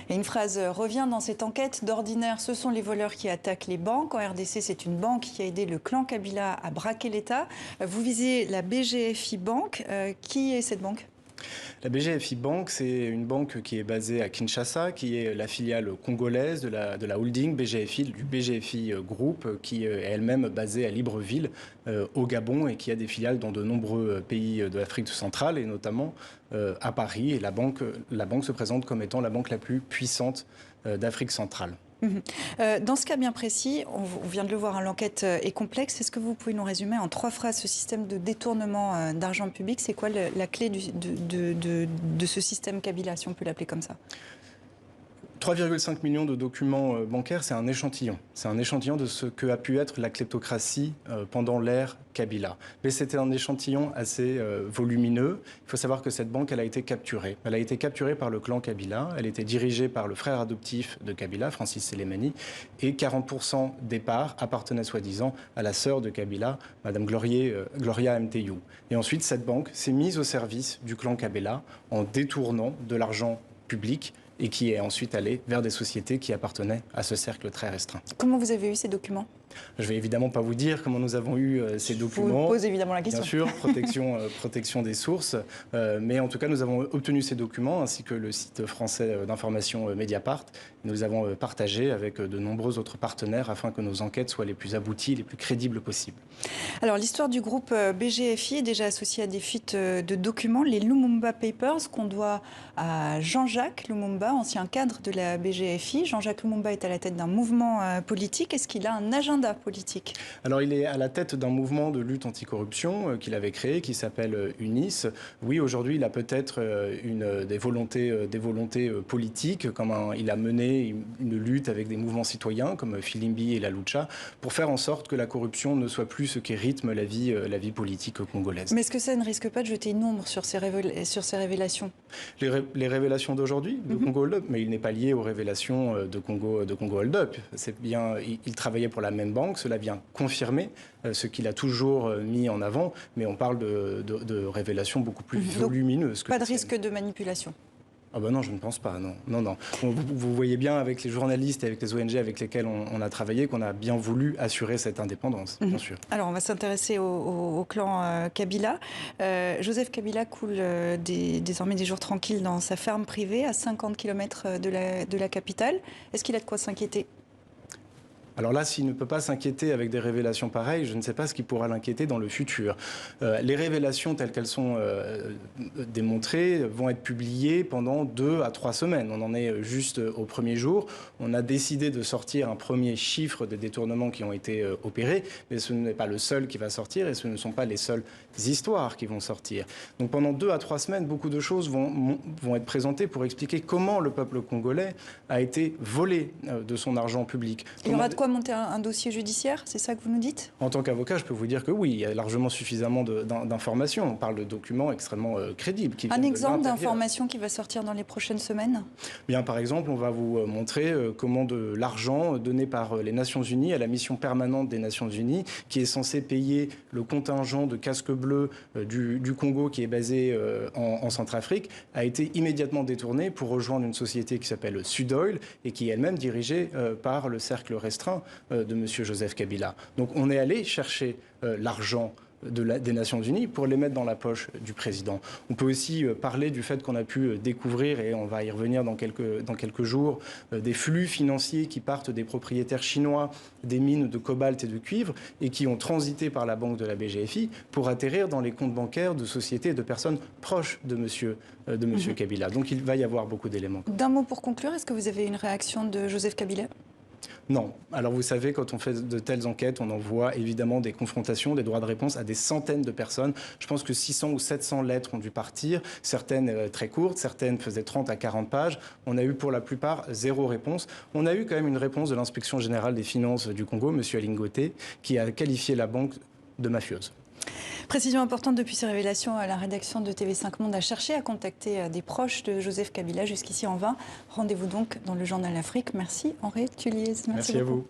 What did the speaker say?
Et une phrase revient dans cette enquête. D'ordinaire, ce sont les voleurs qui attaquent les banques. En RDC, c'est une banque qui a aidé le clan Kabila à braquer l'État. Vous visez la BGFI Bank. Qui est cette banque ? La BGFI Bank, c'est une banque qui est basée à Kinshasa, qui est la filiale congolaise de la holding BGFI, du BGFI Group, qui est elle-même basée à Libreville, au Gabon, et qui a des filiales dans de nombreux pays de l'Afrique centrale, et notamment à Paris. Et la banque se présente comme étant la banque la plus puissante d'Afrique centrale. Dans ce cas bien précis, on vient de le voir, l'enquête est complexe. Est-ce que vous pouvez nous résumer en 3 phrases ce système de détournement d'argent public? C'est quoi la clé de ce système Kabila, si on peut l'appeler comme ça? 3,5 millions de documents bancaires, c'est un échantillon. C'est un échantillon de ce que a pu être la kleptocratie pendant l'ère Kabila. Mais c'était un échantillon assez volumineux. Il faut savoir que cette banque, elle a été capturée. Elle a été capturée par le clan Kabila. Elle était dirigée par le frère adoptif de Kabila, Francis Sélémani. Et 40% des parts appartenaient soi-disant à la sœur de Kabila, Madame Gloria Mteyou. Et ensuite, cette banque s'est mise au service du clan Kabila en détournant de l'argent public et qui est ensuite allé vers des sociétés qui appartenaient à ce cercle très restreint. Comment vous avez eu ces documents ? Je ne vais évidemment pas vous dire comment nous avons eu ces documents. Je vous pose évidemment la question. Bien sûr, protection des sources. Mais en tout cas, nous avons obtenu ces documents, ainsi que le site français d'information Mediapart. Nous avons partagé avec de nombreux autres partenaires afin que nos enquêtes soient les plus abouties, les plus crédibles possibles. Alors, l'histoire du groupe BGFI est déjà associée à des fuites de documents, les Lumumba Papers, qu'on doit à Jean-Jacques Lumumba, ancien cadre de la BGFI. Jean-Jacques Lumumba est à la tête d'un mouvement politique. Est-ce qu'il a un agenda politique? Alors, il est à la tête d'un mouvement de lutte anticorruption qu'il avait créé, qui s'appelle UNIS. Oui, aujourd'hui, il a peut-être des volontés politiques, comme il a mené une lutte avec des mouvements citoyens, comme Filimbi et la Lucha, pour faire en sorte que la corruption ne soit plus ce qui rythme la vie politique congolaise. Mais est-ce que ça ne risque pas de jeter une ombre sur ces révélations? Les révélations d'aujourd'hui de Congo Hold Up, mais il n'est pas lié aux révélations de Congo Hold Up. C'est bien, il travaillait pour la même banque, cela vient confirmer ce qu'il a toujours mis en avant, mais on parle de révélations beaucoup plus volumineuses. Pas de risque de manipulation? Ah ben non, je ne pense pas, non. Vous voyez bien avec les journalistes et avec les ONG avec lesquels on a travaillé qu'on a bien voulu assurer cette indépendance, bien sûr. Alors, on va s'intéresser au clan Kabila. Joseph Kabila coule désormais des jours tranquilles dans sa ferme privée à 50 km de la capitale. Est-ce qu'il a de quoi s'inquiéter ? Alors là, s'il ne peut pas s'inquiéter avec des révélations pareilles, je ne sais pas ce qui pourra l'inquiéter dans le futur. Les révélations telles qu'elles sont démontrées vont être publiées pendant 2 à 3 semaines. On en est juste au premier jour. On a décidé de sortir un premier chiffre des détournements qui ont été opérés, mais ce n'est pas le seul qui va sortir et ce ne sont pas les seules histoires qui vont sortir. Donc pendant 2 à 3 semaines, beaucoup de choses vont être présentées pour expliquer comment le peuple congolais a été volé de son argent public. Il y aura de quoi monter un dossier judiciaire, c'est ça que vous nous dites? En tant qu'avocat, je peux vous dire que oui, il y a largement suffisamment d'informations. On parle de documents extrêmement crédibles. Un exemple d'information qui va sortir dans les prochaines semaines? Bien, par exemple, on va vous montrer comment de l'argent donné par les Nations Unies à la mission permanente des Nations Unies, qui est censée payer le contingent de casques bleus du Congo, qui est basé en Centrafrique, a été immédiatement détourné pour rejoindre une société qui s'appelle Sudoil et qui est elle-même dirigée par le cercle restreint de M. Joseph Kabila. Donc on est allé chercher l'argent des Nations Unies pour les mettre dans la poche du président. On peut aussi parler du fait qu'on a pu découvrir, et on va y revenir dans quelques jours, des flux financiers qui partent des propriétaires chinois des mines de cobalt et de cuivre et qui ont transité par la banque de la BGFI pour atterrir dans les comptes bancaires de sociétés et de personnes proches de M. Kabila. Donc il va y avoir beaucoup d'éléments. D'un mot pour conclure, est-ce que vous avez une réaction de Joseph Kabila ? Non. Alors vous savez, quand on fait de telles enquêtes, on envoie évidemment des confrontations, des droits de réponse à des centaines de personnes. Je pense que 600 ou 700 lettres ont dû partir, certaines très courtes, certaines faisaient 30 à 40 pages. On a eu pour la plupart 0 réponse. On a eu quand même une réponse de l'inspection générale des finances du Congo, M. Alingoté, qui a qualifié la banque de mafieuse. Précision importante, depuis ces révélations, la rédaction de TV5 Monde a cherché à contacter des proches de Joseph Kabila, jusqu'ici en vain. Rendez-vous donc dans le journal Afrique. Merci Henri Tulliez. Merci à vous.